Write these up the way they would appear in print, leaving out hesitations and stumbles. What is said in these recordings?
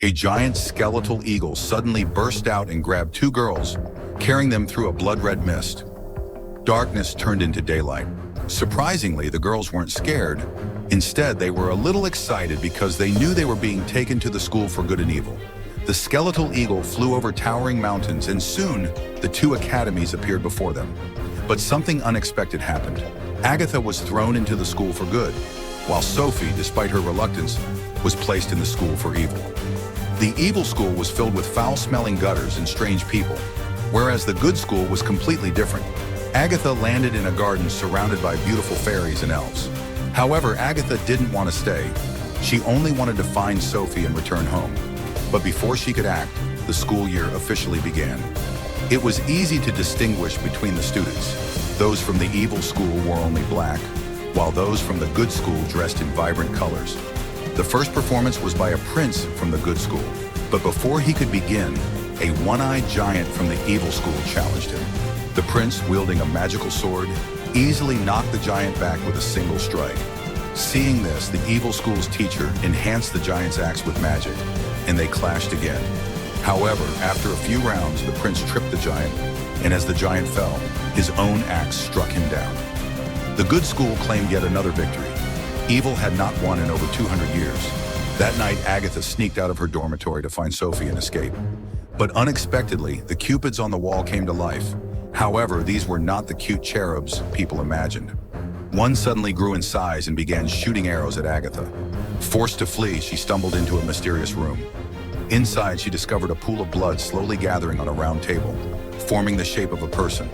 A giant skeletal eagle suddenly burst out and grabbed two girls, carrying them through a blood-red mist. Darkness turned into daylight. Surprisingly, the girls weren't scared. Instead, they were a little excited because they knew they were being taken to the school for good and evil. The skeletal eagle flew over towering mountains, and soon, the two academies appeared before them. But something unexpected happened. Agatha was thrown into the school for good, while Sophie, despite her reluctance, was placed in the school for evil. The evil school was filled with foul-smelling gutters and strange people, whereas the good school was completely different. Agatha landed in a garden surrounded by beautiful fairies and elves. However, Agatha didn't want to stay. She only wanted to find Sophie and return home. But before she could act, the school year officially began. It was easy to distinguish between the students. Those from the evil school wore only black, while those from the good school dressed in vibrant colors. The first performance was by a prince from the good school, but before he could begin, a one-eyed giant from the evil school challenged him. The prince, wielding a magical sword, easily knocked the giant back with a single strike. Seeing this, the evil school's teacher enhanced the giant's axe with magic, and they clashed again. However, after a few rounds, the prince tripped the giant, and as the giant fell, his own axe struck him down. The good school claimed yet another victory. Evil had not won in over 200 years. That night, Agatha sneaked out of her dormitory to find Sophie and escape. But unexpectedly, the cupids on the wall came to life. However, these were not the cute cherubs people imagined. One suddenly grew in size and began shooting arrows at Agatha. Forced to flee, she stumbled into a mysterious room. Inside, she discovered a pool of blood slowly gathering on a round table, forming the shape of a person.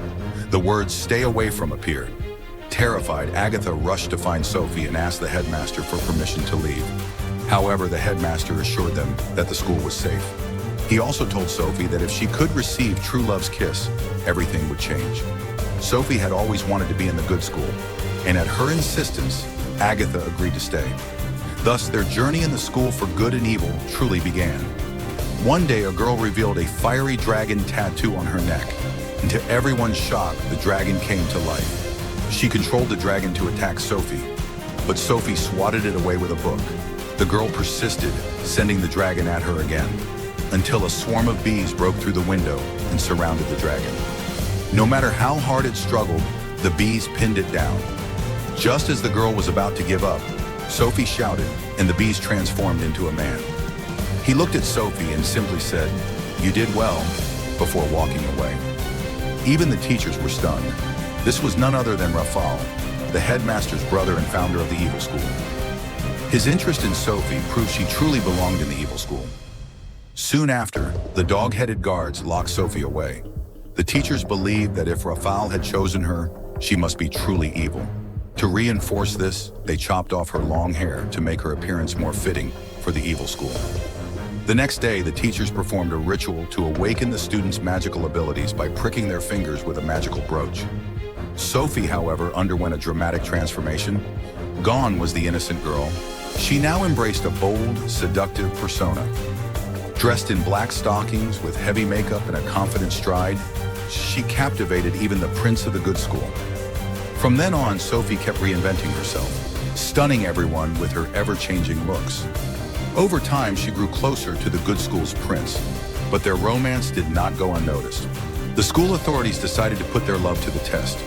The words "Stay away from" appeared. Terrified, Agatha rushed to find Sophie and asked the headmaster for permission to leave. However, the headmaster assured them that the school was safe. He also told Sophie that if she could receive true love's kiss, everything would change. Sophie had always wanted to be in the good school, and at her insistence, Agatha agreed to stay. Thus, their journey in the school for good and evil truly began. One day, a girl revealed a fiery dragon tattoo on her neck, and to everyone's shock, the dragon came to life. She controlled the dragon to attack Sophie, but Sophie swatted it away with a book. The girl persisted, sending the dragon at her again, until a swarm of bees broke through the window and surrounded the dragon. No matter how hard it struggled, the bees pinned it down. Just as the girl was about to give up, Sophie shouted, and the bees transformed into a man. He looked at Sophie and simply said, "You did well," before walking away. Even the teachers were stunned. This was none other than Raphael, the headmaster's brother and founder of the evil school. His interest in Sophie proved she truly belonged in the evil school. Soon after, the dog-headed guards locked Sophie away. The teachers believed that if Raphael had chosen her, she must be truly evil. To reinforce this, they chopped off her long hair to make her appearance more fitting for the evil school. The next day, the teachers performed a ritual to awaken the students' magical abilities by pricking their fingers with a magical brooch. Sophie, however, underwent a dramatic transformation. Gone was the innocent girl. She now embraced a bold, seductive persona. Dressed in black stockings with heavy makeup and a confident stride, she captivated even the prince of the good school. From then on, Sophie kept reinventing herself, stunning everyone with her ever-changing looks. Over time, she grew closer to the good school's prince, but their romance did not go unnoticed. The school authorities decided to put their love to the test.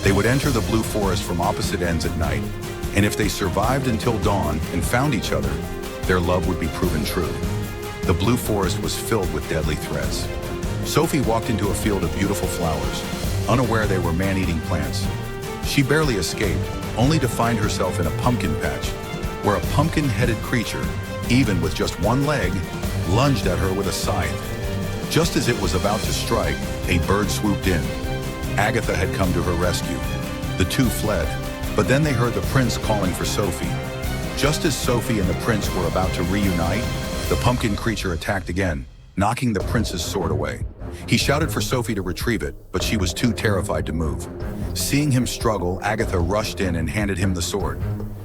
They would enter the Blue Forest from opposite ends at night, and if they survived until dawn and found each other, their love would be proven true. The Blue Forest was filled with deadly threats. Sophie walked into a field of beautiful flowers, unaware they were man-eating plants. She barely escaped, only to find herself in a pumpkin patch, where a pumpkin-headed creature, even with just one leg, lunged at her with a scythe. Just as it was about to strike, a bird swooped in. Agatha had come to her rescue. The two fled, but then they heard the prince calling for Sophie. Just as Sophie and the prince were about to reunite, the pumpkin creature attacked again, knocking the prince's sword away. He shouted for Sophie to retrieve it, but she was too terrified to move. Seeing him struggle, Agatha rushed in and handed him the sword.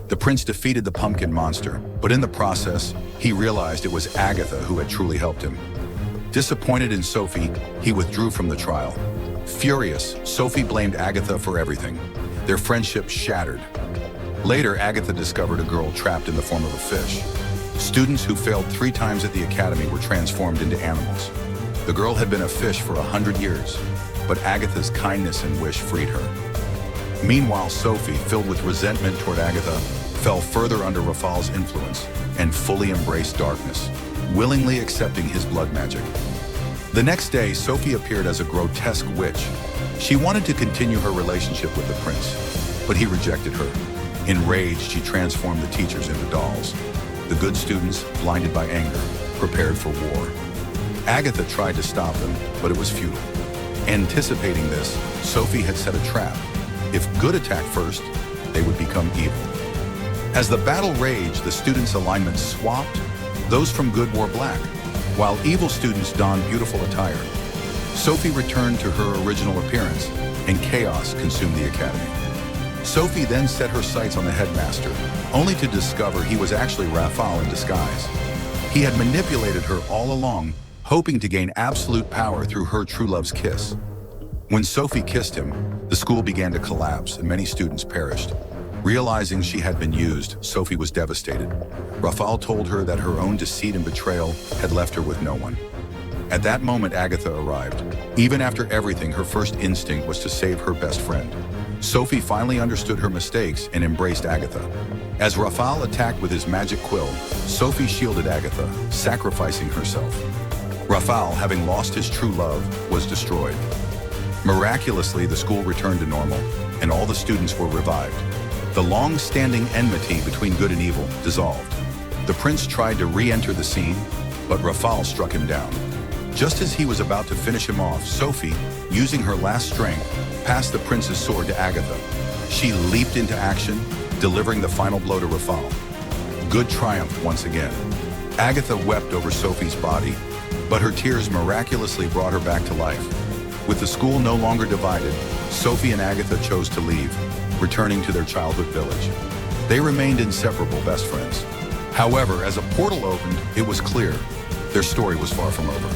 The prince defeated the pumpkin monster, but in the process, he realized it was Agatha who had truly helped him. Disappointed in Sophie, he withdrew from the trial. Furious, Sophie blamed Agatha for everything. Their friendship shattered. Later, Agatha discovered a girl trapped in the form of a fish. Students who failed 3 times at the academy were transformed into animals. The girl had been a fish for 100 years, but Agatha's kindness and wish freed her. Meanwhile, Sophie, filled with resentment toward Agatha, fell further under Rafal's influence and fully embraced darkness, willingly accepting his blood magic. The next day, Sophie appeared as a grotesque witch. She wanted to continue her relationship with the prince, but he rejected her. Enraged, she transformed the teachers into dolls. The good students, blinded by anger, prepared for war. Agatha tried to stop them, but it was futile. Anticipating this, Sophie had set a trap. If good attacked first, they would become evil. As the battle raged, the students' alignments swapped. Those from good wore black, while evil students donned beautiful attire. Sophie returned to her original appearance, and chaos consumed the academy. Sophie then set her sights on the headmaster, only to discover he was actually Rafal in disguise. He had manipulated her all along, hoping to gain absolute power through her true love's kiss. When Sophie kissed him, the school began to collapse and many students perished. Realizing she had been used, Sophie was devastated. Rafal told her that her own deceit and betrayal had left her with no one. At that moment, Agatha arrived. Even after everything, her first instinct was to save her best friend. Sophie finally understood her mistakes and embraced Agatha. As Rafal attacked with his magic quill, Sophie shielded Agatha, sacrificing herself. Rafal, having lost his true love, was destroyed. Miraculously, the school returned to normal, and all the students were revived. The long-standing enmity between good and evil dissolved. The prince tried to re-enter the scene, but Rafal struck him down. Just as he was about to finish him off, Sophie, using her last strength, passed the prince's sword to Agatha. She leaped into action, delivering the final blow to Rafal. Good triumphed once again. Agatha wept over Sophie's body, but her tears miraculously brought her back to life. With the school no longer divided, Sophie and Agatha chose to leave, returning to their childhood village. They remained inseparable best friends. However, as a portal opened, it was clear their story was far from over.